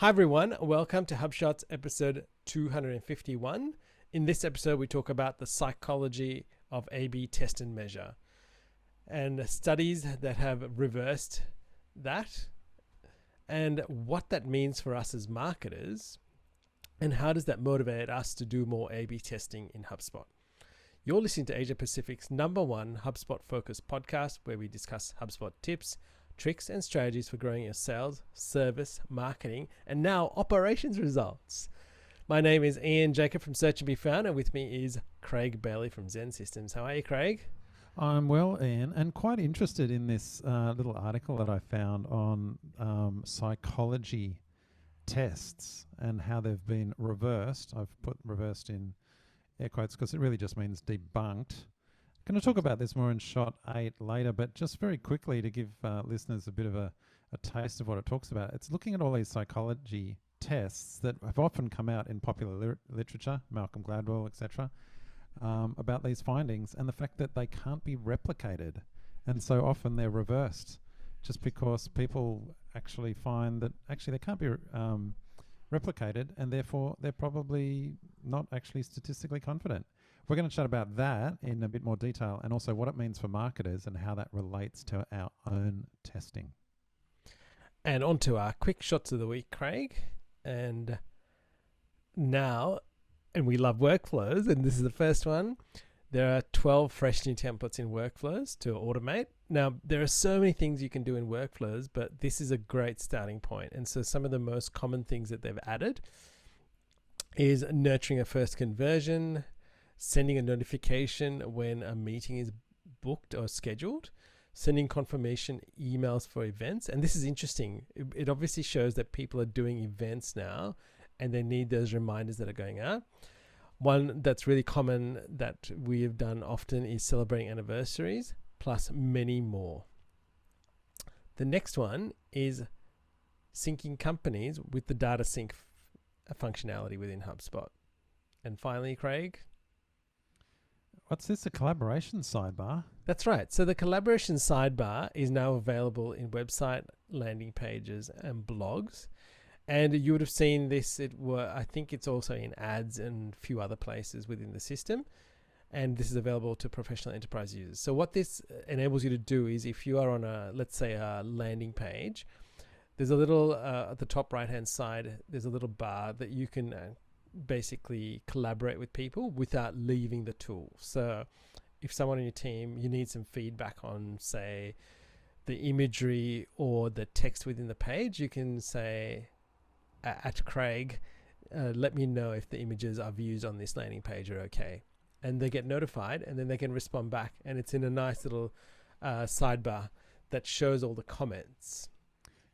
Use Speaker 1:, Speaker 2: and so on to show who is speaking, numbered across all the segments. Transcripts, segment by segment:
Speaker 1: Hi everyone, welcome to HubSpot's episode 251. In this episode, we talk about the psychology of A/B test and measure and studies that have reversed that and what that means for us as marketers and how does that motivate us to do more A/B testing in HubSpot. You're listening to Asia Pacific's #1 HubSpot focused podcast where we discuss HubSpot tips, tricks and strategies for growing your sales, service, marketing, and now operations results. My name is Ian Jacob from Search and Be Found, and with me is Craig Bailey from Zen Systems. How are you, Craig?
Speaker 2: I'm well, Ian, and quite interested in this little article that I found on psychology tests and how they've been reversed. I've put reversed in air quotes because it really just means debunked. Going to talk about this more in shot 8 later, but just very quickly to give listeners a bit of a taste of what it talks about. It's looking at all these psychology tests that have often come out in popular literature, Malcolm Gladwell, etc., about these findings and the fact that they can't be replicated. And so often they're reversed just because people actually find that actually they can't be replicated and therefore they're probably not actually statistically confident. We're going to chat about that in a bit more detail and also what it means for marketers and how that relates to our own testing.
Speaker 1: And on to our quick shots of the week, Craig. And now, and we love workflows, and this is the first one. There are 12 fresh new templates in workflows to automate. Now, there are so many things you can do in workflows, but this is a great starting point. And so some of the most common things that they've added is nurturing a first conversion, sending a notification when a meeting is booked or scheduled, sending confirmation emails for events. And this is interesting. It obviously shows that people are doing events now and they need those reminders that are going out. One that's really common that we have done often is celebrating anniversaries, plus many more. The next one is syncing companies with the data sync functionality within HubSpot. And finally, Craig,
Speaker 2: what's this, a collaboration sidebar?
Speaker 1: That's right. So the collaboration sidebar is now available in website, landing pages, and blogs. And you would have seen this. I think it's also in ads and a few other places within the system. And this is available to professional enterprise users. So what this enables you to do is if you are on let's say a landing page, there's a little, at the top right-hand side, there's a little bar that you can basically collaborate with people without leaving the tool. So if someone on your team, you need some feedback on, say, the imagery or the text within the page, you can say, at Craig, let me know if the images I've used on this landing page are okay. And they get notified and then they can respond back. And it's in a nice little sidebar that shows all the comments.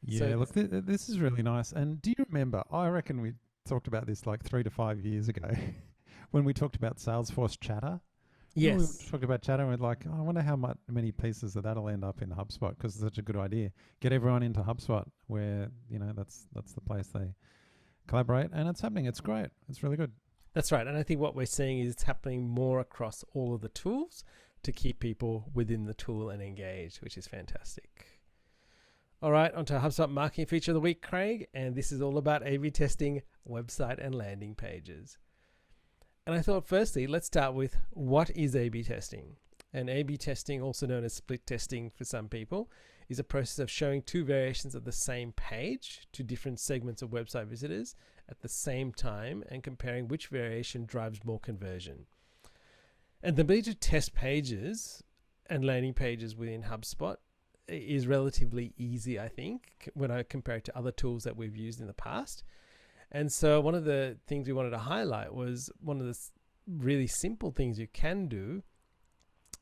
Speaker 2: Yeah,
Speaker 1: so
Speaker 2: look, this is really nice. And do you remember, I reckon we talked about this like 3 to 5 years ago when we talked about Salesforce Chatter.
Speaker 1: Yes.
Speaker 2: We talked about Chatter and we're like, I wonder how many pieces of that'll end up in HubSpot because it's such a good idea. Get everyone into HubSpot where, that's the place they collaborate, and it's happening. It's great. It's really good.
Speaker 1: That's right. And I think what we're seeing is it's happening more across all of the tools to keep people within the tool and engaged, which is fantastic. All right, onto HubSpot marketing feature of the week, Craig. And this is all about A/B testing website and landing pages. And I thought, firstly, let's start with what is A/B testing? And A/B testing, also known as split testing for some people, is a process of showing two variations of the same page to different segments of website visitors at the same time and comparing which variation drives more conversion. And the ability to test pages and landing pages within HubSpot is relatively easy, I think, when I compare it to other tools that we've used in the past. And so one of the things we wanted to highlight was one of the really simple things you can do,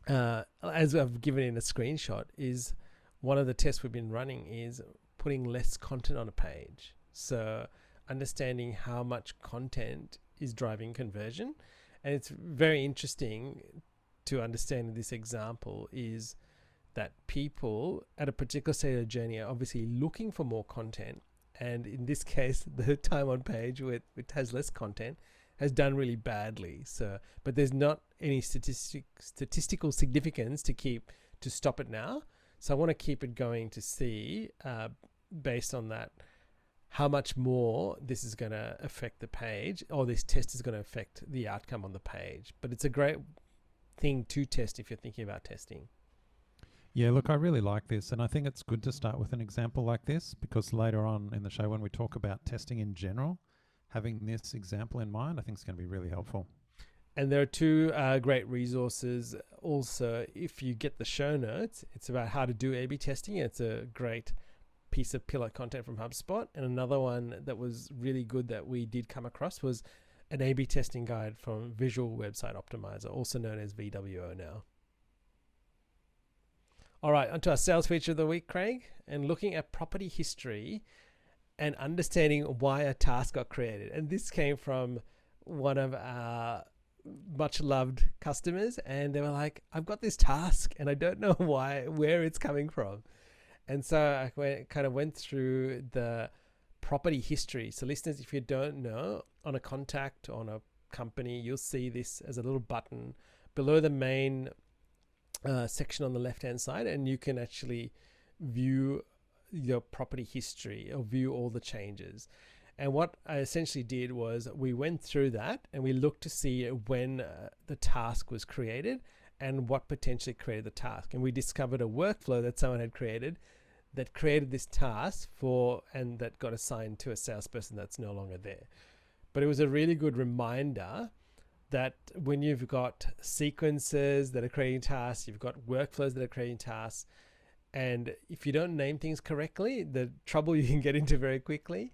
Speaker 1: as I've given in a screenshot, is one of the tests we've been running is putting less content on a page. So understanding how much content is driving conversion. And it's very interesting to understand in this example is that people at a particular stage of the journey are obviously looking for more content. And in this case, the time on page which has less content has done really badly. So, but there's not any statistical significance to stop it now. So I want to keep it going to see, based on that, how much more this is going to affect the page, or this test is going to affect the outcome on the page. But it's a great thing to test if you're thinking about testing.
Speaker 2: Yeah, look, I really like this, and I think it's good to start with an example like this, because later on in the show when we talk about testing in general, having this example in mind, I think is going to be really helpful.
Speaker 1: And there are two great resources also. If you get the show notes, it's about how to do A/B testing. It's a great piece of pillar content from HubSpot. And another one that was really good that we did come across was an A/B testing guide from Visual Website Optimizer, also known as VWO now. All right, onto our sales feature of the week, Craig, and looking at property history and understanding why a task got created. And this came from one of our much loved customers, and they were like, I've got this task and I don't know where it's coming from. And so I kind of went through the property history. So listeners, if you don't know, on a contact, on a company, you'll see this as a little button below the main section on the left hand side, and you can actually view your property history or view all the changes. And what I essentially did was we went through that and we looked to see when the task was created and what potentially created the task. And we discovered a workflow that someone had created that created this task and that got assigned to a salesperson that's no longer there. But it was a really good reminder that when you've got sequences that are creating tasks, you've got workflows that are creating tasks, and if you don't name things correctly, the trouble you can get into very quickly,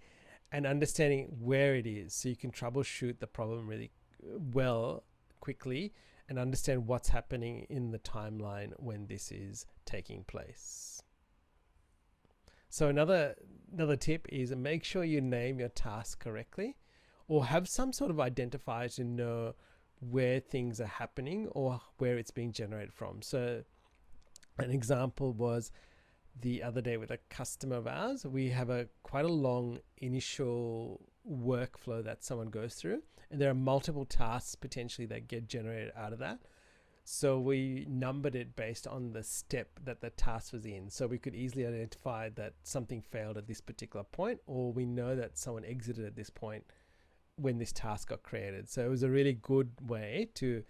Speaker 1: and understanding where it is so you can troubleshoot the problem really well quickly and understand what's happening in the timeline when this is taking place. So another tip is make sure you name your task correctly, or have some sort of identifier to know where things are happening or where it's being generated from. So an example was the other day with a customer of ours. We have quite a long initial workflow that someone goes through, and there are multiple tasks potentially that get generated out of that. So we numbered it based on the step that the task was in. So we could easily identify that something failed at this particular point, or we know that someone exited at this point when this task got created. So it was a really good way to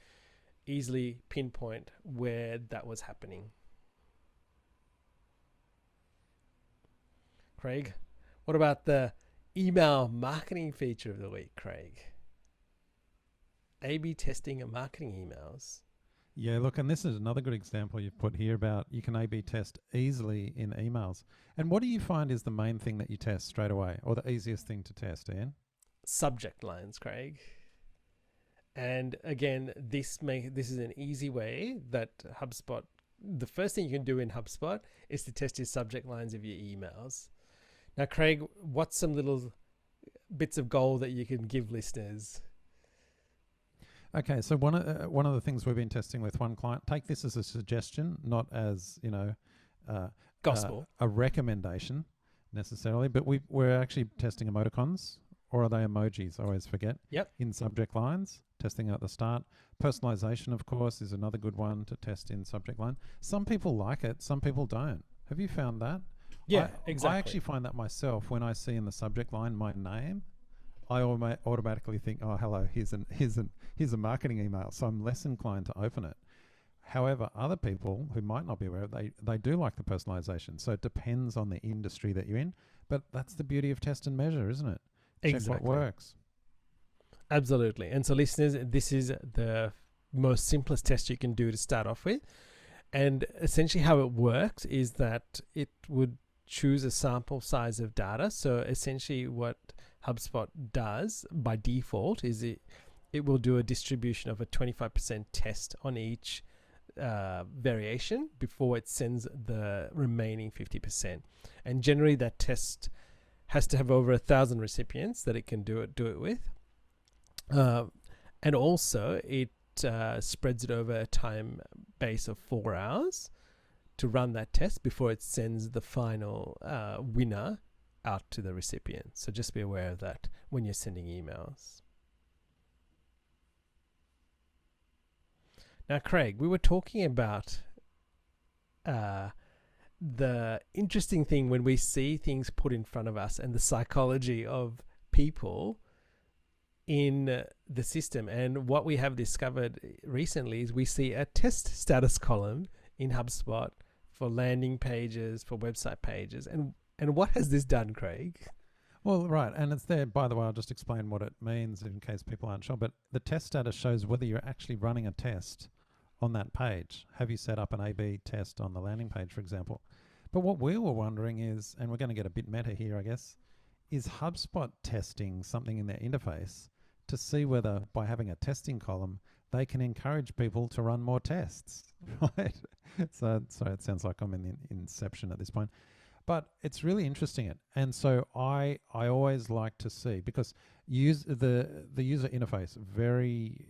Speaker 1: easily pinpoint where that was happening. Craig, what about the email marketing feature of the week, Craig? A/B testing and marketing emails.
Speaker 2: Yeah, look, and this is another good example you've put here about you can A/B test easily in emails. And what do you find is the main thing that you test straight away, or the easiest thing to test, Ian?
Speaker 1: Subject lines, Craig. And again, this is an easy way that HubSpot, the first thing you can do in HubSpot is to test your subject lines of your emails. Now, Craig, what's some little bits of gold that you can give listeners?
Speaker 2: Okay, so one of the things we've been testing with one client, take this as a suggestion, not as
Speaker 1: Gospel,
Speaker 2: a recommendation necessarily, but we're actually testing emoticons, or are they emojis? I always forget.
Speaker 1: Yep.
Speaker 2: In subject lines, testing at the start. Personalization, of course, is another good one to test in subject line. Some people like it, some people don't. Have you found that?
Speaker 1: Yeah, exactly.
Speaker 2: I actually find that myself when I see in the subject line my name. I automatically think, oh, hello, here's a marketing email, so I'm less inclined to open it. However, other people who might not be aware of it, they do like the personalization. So it depends on the industry that you're in, but that's the beauty of test and measure, isn't it?
Speaker 1: Exactly.
Speaker 2: Check what works.
Speaker 1: Absolutely. And so listeners, this is the most simplest test you can do to start off with. And essentially how it works is that it would choose a sample size of data. So essentially what HubSpot does by default is it will do a distribution of a 25% test on each variation before it sends the remaining 50%. And generally that test has to have over 1,000 recipients that it can do it with. And also it spreads it over a time base of 4 hours to run that test before it sends the final winner out to the recipient. So just be aware of that when you're sending emails. Now, Craig, we were talking about the interesting thing when we see things put in front of us and the psychology of people in the system. And what we have discovered recently is we see a test status column in HubSpot for landing pages, for website pages. And what has this done, Craig?
Speaker 2: Well, right. And it's there, by the way, I'll just explain what it means in case people aren't sure. But the test status shows whether you're actually running a test on that page. Have you set up an A/B test on the landing page, for example? But what we were wondering is, and we're going to get a bit meta here, I guess, is HubSpot testing something in their interface to see whether by having a testing column, they can encourage people to run more tests, right? So sorry, it sounds like I'm in the inception at this point. But it's really interesting. And so I always like to see, because the user interface, very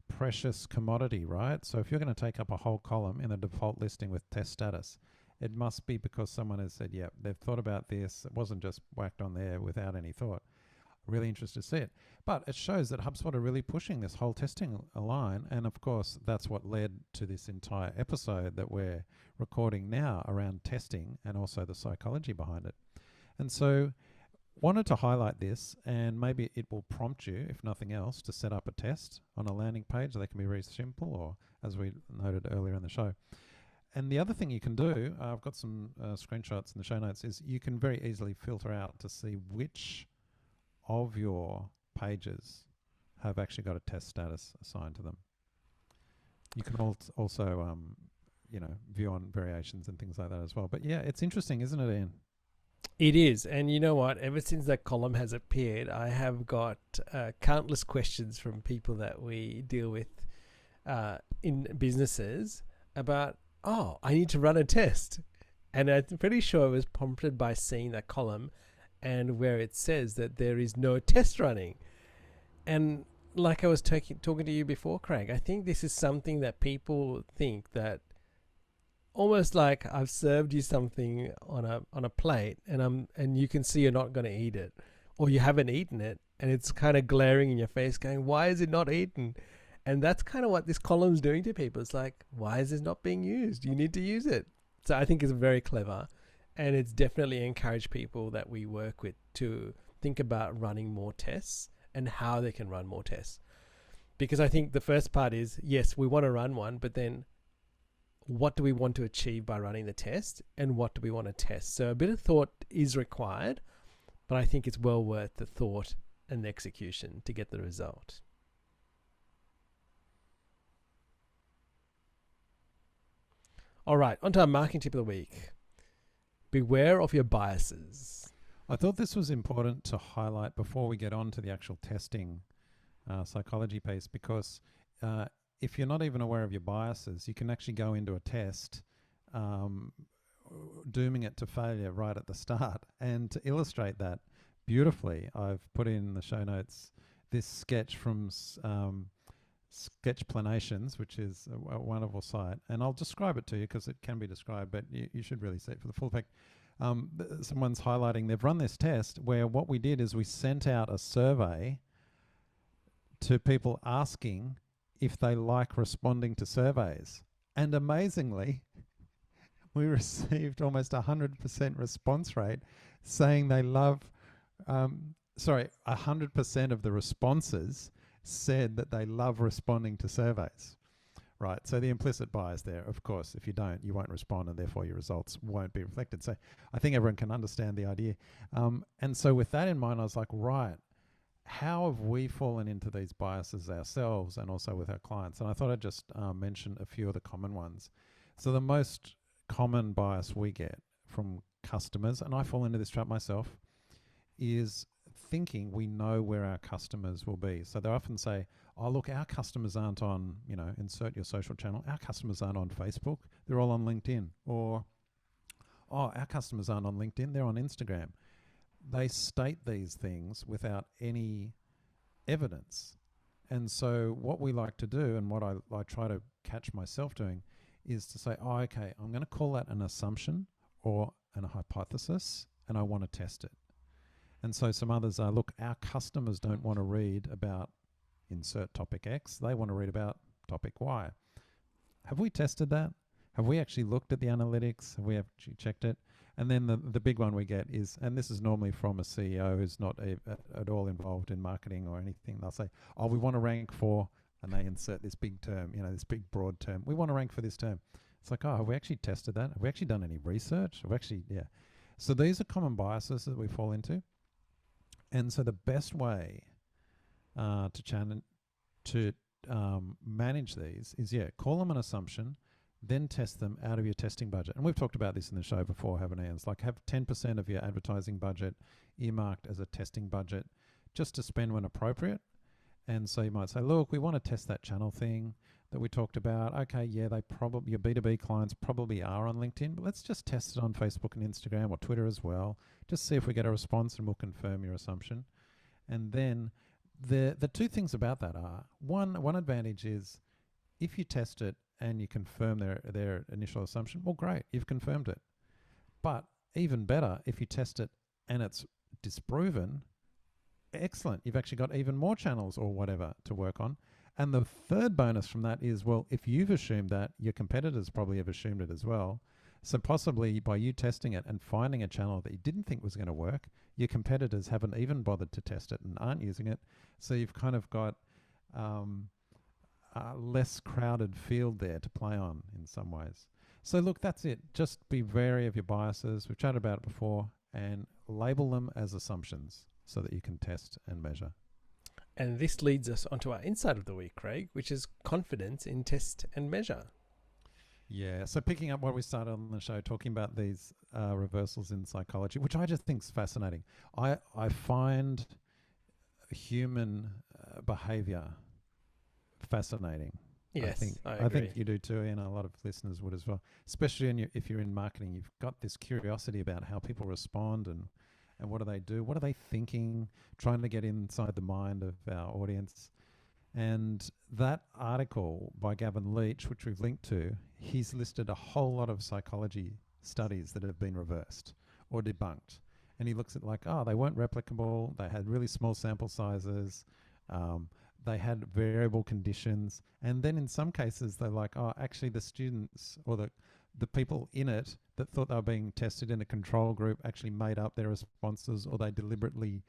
Speaker 2: precious commodity, right? So if you're going to take up a whole column in a default listing with test status, it must be because someone has said, yeah, they've thought about this. It wasn't just whacked on there without any thought. Really interested to see it. But it shows that HubSpot are really pushing this whole testing line. And of course, that's what led to this entire episode that we're recording now around testing and also the psychology behind it. And so wanted to highlight this, and maybe it will prompt you, if nothing else, to set up a test on a landing page. They can be very simple, or as we noted earlier in the show. And the other thing you can do, I've got some screenshots in the show notes, is you can very easily filter out to see which of your pages have actually got a test status assigned to them. You can also, view on variations and things like that as well. But yeah, it's interesting, isn't it, Ian?
Speaker 1: It is. And you know what? Ever since that column has appeared, I have got countless questions from people that we deal with in businesses about, I need to run a test. And I'm pretty sure it was prompted by seeing that column and where it says that there is no test running. And like I was talking to you before, Craig, I think this is something that people think that almost like I've served you something on a plate and you can see you're not going to eat it, or you haven't eaten it, and it's kind of glaring in your face going, why is it not eaten? And that's kind of what this column's doing to people. It's like, why is this not being used? You need to use it. So I think it's very clever, and it's definitely encouraged people that we work with to think about running more tests and how they can run more tests. Because I think the first part is, yes, we want to run one, but then what do we want to achieve by running the test, and what do we want to test? So a bit of thought is required, but I think it's well worth the thought and the execution to get the result. All right, on to our marketing tip of the week. Beware of your biases.
Speaker 2: I thought this was important to highlight before we get on to the actual testing psychology piece, because if you're not even aware of your biases, you can actually go into a test dooming it to failure right at the start. And to illustrate that beautifully, I've put in the show notes this sketch from Sketchplanations, which is a wonderful site. And I'll describe it to you because it can be described, but you should really see it for the full effect. Someone's highlighting, they've run this test where what we did is we sent out a survey to people asking if they like responding to surveys. And amazingly, we received almost 100% response rate saying they love, 100% of the responses said that they love responding to surveys. Right, so the implicit bias there, of course, if you don't, you won't respond, and therefore your results won't be reflected. So I think everyone can understand the idea. And so with that in mind, I was like, right, how have we fallen into these biases ourselves and also with our clients? And I thought I'd just mention a few of the common ones. So the most common bias we get from customers, and I fall into this trap myself, is thinking we know where our customers will be. So they often say, oh, look, our customers aren't on, insert your social channel. Our customers aren't on Facebook. They're all on LinkedIn. Or, oh, our customers aren't on LinkedIn. They're on Instagram. They state these things without any evidence. And so what we like to do, and what I try to catch myself doing, is to say, oh, okay, I'm going to call that an assumption or a hypothesis, and I want to test it. And so some others are, look, our customers don't want to read about insert topic X. They want to read about topic Y. Have we tested that? Have we actually looked at the analytics? Have we actually checked it? And then the big one we get is, and this is normally from a CEO who's not at all involved in marketing or anything. They'll say, oh, we want to rank for, and they insert this big term, this big broad term. We want to rank for this term. It's like, oh, have we actually tested that? Have we actually done any research? Have we actually, yeah. So these are common biases that we fall into. And so the best way to manage these is, call them an assumption, then test them out of your testing budget. And we've talked about this in the show before, haven't we? It's like have 10% of your advertising budget earmarked as a testing budget just to spend when appropriate. And so you might say, look, we want to test that channel thing that we talked about. Okay, yeah, your B2B clients probably are on LinkedIn, but let's just test it on Facebook and Instagram or Twitter as well. Just see if we get a response and we'll confirm your assumption. And then the two things about that are, one advantage is if you test it and you confirm their initial assumption, well, great, you've confirmed it. But even better, if you test it and it's disproven, excellent, you've actually got even more channels or whatever to work on. And the third bonus from that is, well, if you've assumed that, your competitors probably have assumed it as well. So possibly by you testing it and finding a channel that you didn't think was going to work, your competitors haven't even bothered to test it and aren't using it. So you've kind of got a less crowded field there to play on in some ways. So look, that's it. Just be wary of your biases. We've chatted about it before, and label them as assumptions so that you can test and measure.
Speaker 1: And this leads us onto our insight of the week, Craig, which is confidence in test and measure.
Speaker 2: Yeah, so picking up what we started on the show, talking about these reversals in psychology, which I just think is fascinating. I find human behavior fascinating.
Speaker 1: Yes, I
Speaker 2: agree. I think you do too, and a lot of listeners would as well. Especially if you're in marketing, you've got this curiosity about how people respond and what do they do? What are they thinking? Trying to get inside the mind of our audience. And that article by Gavin Leach, which we've linked to, he's listed a whole lot of psychology studies that have been reversed or debunked. And he looks at they weren't replicable. They had really small sample sizes. They had variable conditions. And then in some cases, they're like, actually the students or the people in it that thought they were being tested in a control group actually made up their responses, or they deliberately,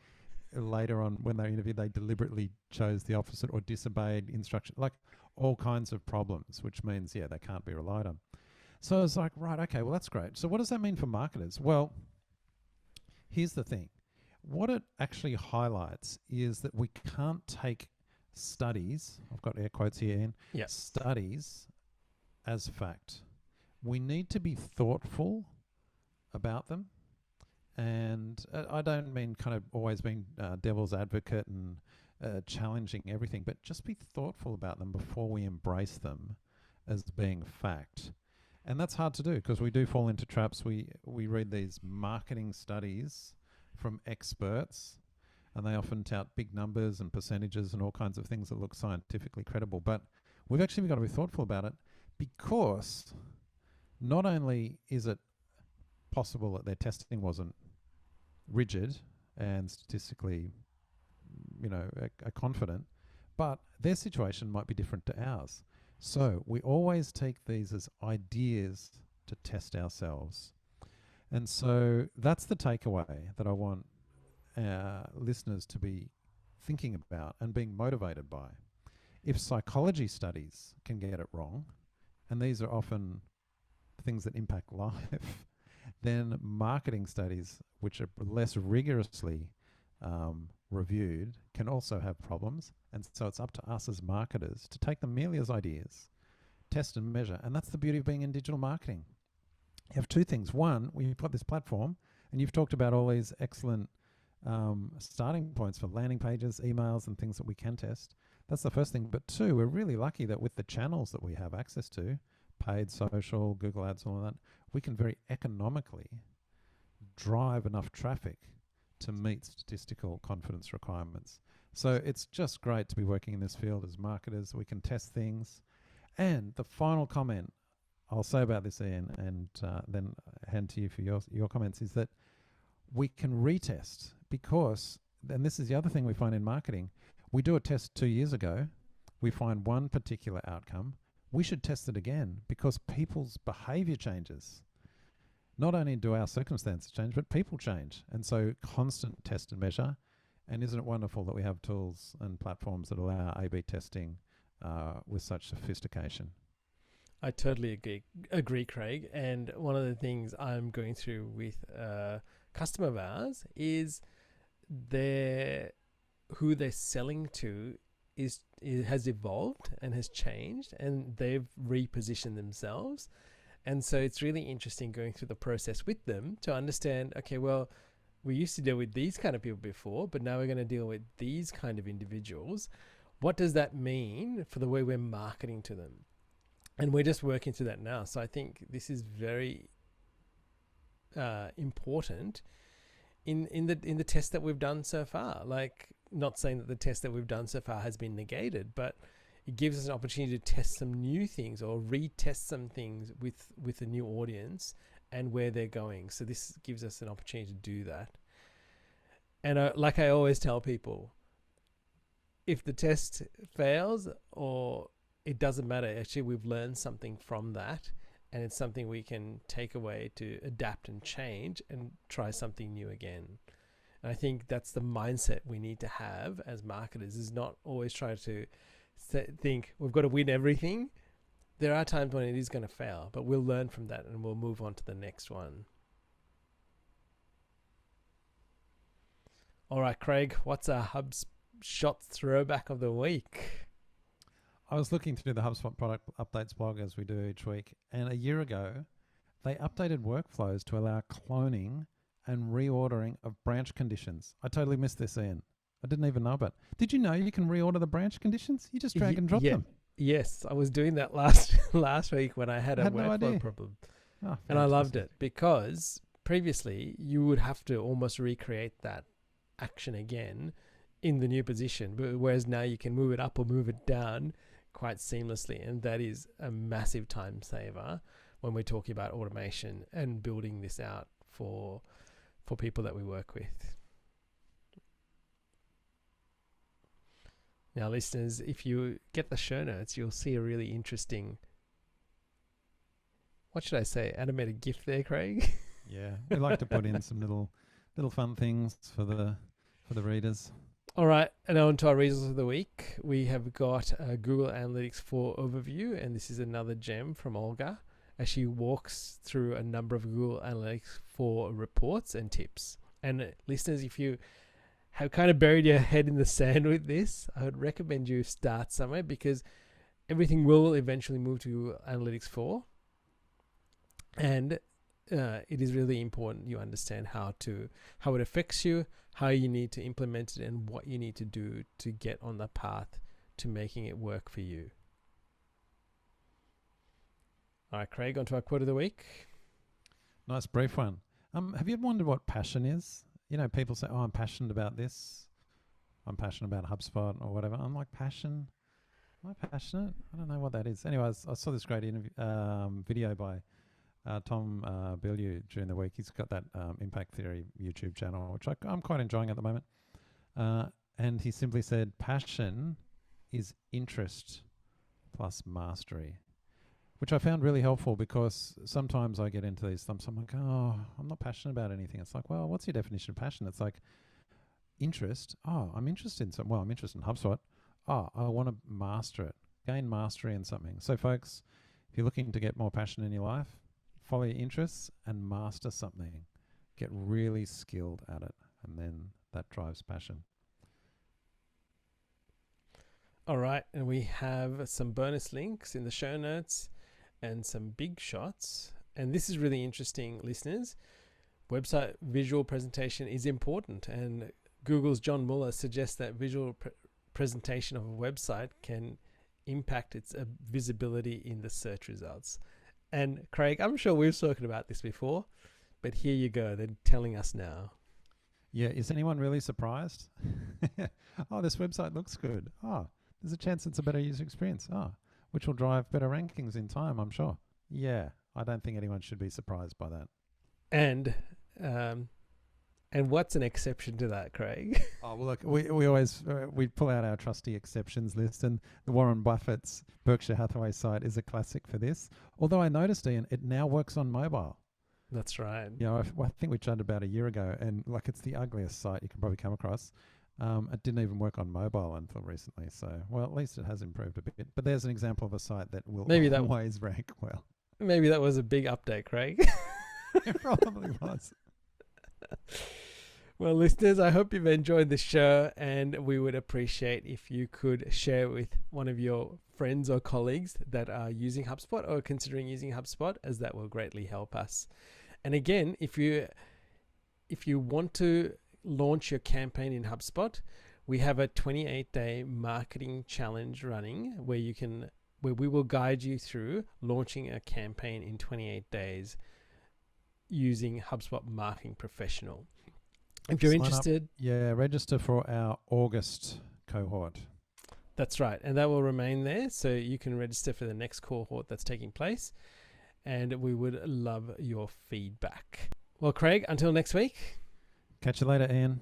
Speaker 2: later on when they interviewed, they deliberately chose the opposite or disobeyed instruction, like all kinds of problems, which means, they can't be relied on. So I was like, right, okay, well, that's great. So what does that mean for marketers? Well, here's the thing. What it actually highlights is that we can't take studies, I've got air quotes here, Ian, studies as fact. We need to be thoughtful about them. And I don't mean kind of always being devil's advocate and challenging everything, but just be thoughtful about them before we embrace them as being fact. And that's hard to do because we do fall into traps. We read these marketing studies from experts, and they often tout big numbers and percentages and all kinds of things that look scientifically credible. But we've actually got to be thoughtful about it, because not only is it possible that their testing wasn't rigid and statistically, confident, but their situation might be different to ours. So we always take these as ideas to test ourselves. And so that's the takeaway that I want our listeners to be thinking about and being motivated by. If psychology studies can get it wrong, and these are often things that impact life, then marketing studies, which are less rigorously reviewed, can also have problems. And so it's up to us as marketers to take them merely as ideas, test and measure. And that's the beauty of being in digital marketing. You have two things. One, we've got this platform, and you've talked about all these excellent starting points for landing pages, emails, and things that we can test. That's the first thing. But two, we're really lucky that with the channels that we have access to, paid social, Google Ads, all of that, we can very economically drive enough traffic to meet statistical confidence requirements. So it's just great to be working in this field as marketers. We can test things. And the final comment I'll say about this, Ian, and then hand to you for your comments, is that we can retest, because, and this is the other thing we find in marketing, we do a test 2 years ago, we find one particular outcome, we should test it again because people's behavior changes. Not only do our circumstances change, but people change. And so constant test and measure. And isn't it wonderful that we have tools and platforms that allow A/B testing with such sophistication?
Speaker 1: I totally agree, Craig. And one of the things I'm going through with a customer of ours is who they're selling to has evolved and has changed, and they've repositioned themselves. And so it's really interesting going through the process with them to understand, okay, well, we used to deal with these kind of people before, but now we're going to deal with these kind of individuals. What does that mean for the way we're marketing to them? And we're just working through that now. So I think this is very important in the test that we've done so far. Like, not saying that the test that we've done so far has been negated, but it gives us an opportunity to test some new things or retest some things with a new audience and where they're going. So this gives us an opportunity to do that. And like I always tell people, if the test fails, or it doesn't matter, actually we've learned something from that, and it's something we can take away to adapt and change and try something new again. And I think that's the mindset we need to have as marketers, is not always try to think we've got to win everything. There are times when it is going to fail, but we'll learn from that and we'll move on to the next one. All right, Craig, what's our HubSpot throwback of the week?
Speaker 2: I was looking through the HubSpot product updates blog as we do each week, and a year ago, they updated workflows to allow cloning and reordering of branch conditions. I totally missed this, Ian. I didn't even know about it. Did you know you can reorder the branch conditions? You just drag and drop them.
Speaker 1: Yes, I was doing that last week when I had a workflow problem.
Speaker 2: Oh,
Speaker 1: and I loved it, because previously you would have to almost recreate that action again in the new position, whereas now you can move it up or move it down quite seamlessly, and that is a massive time saver when we're talking about automation and building this out for people that we work with. Now, listeners, if you get the show notes, you'll see a really interesting, what should I say, animated GIF there, Craig?
Speaker 2: Yeah, we like to put in some little fun things for the readers.
Speaker 1: All right, and on to our resource of the week. We have got a Google Analytics 4 overview, and this is another gem from Olga as she walks through a number of Google Analytics 4 reports and tips. And listeners, if you have kind of buried your head in the sand with this, I would recommend you start somewhere, because everything will eventually move to Google Analytics 4. And it is really important you understand how it affects you, how you need to implement it, and what you need to do to get on the path to making it work for you. All right, Craig, on to our quote of the week.
Speaker 2: Nice brief one. Have you ever wondered what passion is? You know, people say, oh, I'm passionate about this. I'm passionate about HubSpot or whatever. I'm like, passion? Am I passionate? I don't know what that is. Anyways, I saw this great video by Tom Bilyeu during the week. He's got that Impact Theory YouTube channel, which I'm quite enjoying at the moment. And he simply said, passion is interest plus mastery, which I found really helpful, because sometimes I get into these thumps. I'm like, oh, I'm not passionate about anything. It's like, well, what's your definition of passion? It's like interest. Oh, I'm interested in something. Well, I'm interested in HubSpot. Oh, I want to master it, gain mastery in something. So folks, if you're looking to get more passion in your life, follow your interests and master something. Get really skilled at it, and then that drives passion.
Speaker 1: All right, and we have some bonus links in the show notes and some big shots. And this is really interesting, listeners. Website visual presentation is important, and Google's John Mueller suggests that visual presentation of a website can impact its visibility in the search results. And Craig, I'm sure we've spoken about this before, but here you go. They're telling us now.
Speaker 2: Yeah, is anyone really surprised? Oh, this website looks good. Oh, there's a chance it's a better user experience. Oh, which will drive better rankings in time, I'm sure. Yeah, I don't think anyone should be surprised by that.
Speaker 1: And what's an exception to that, Craig?
Speaker 2: Oh, well, look, we always we pull out our trusty exceptions list, and the Warren Buffett's Berkshire Hathaway site is a classic for this. Although I noticed, Ian, it now works on mobile.
Speaker 1: That's right.
Speaker 2: You know, I think we chatted about a year ago, and like it's the ugliest site you can probably come across. It didn't even work on mobile until recently. So, well, at least it has improved a bit. But there's an example of a site that will always rank well.
Speaker 1: Maybe that was a big update, Craig.
Speaker 2: It probably was.
Speaker 1: Well, listeners, I hope you've enjoyed the show, and we would appreciate if you could share with one of your friends or colleagues that are using HubSpot or considering using HubSpot, as that will greatly help us. And again, if you want to launch your campaign in HubSpot, we have a 28-day marketing challenge running where we will guide you through launching a campaign in 28 days using HubSpot Marketing Professional. If you're interested,
Speaker 2: register for our August cohort.
Speaker 1: That's right, and that will remain there, so you can register for the next cohort that's taking place, and we would love your feedback. Well, Craig, until next week.
Speaker 2: Catch you later, Ian.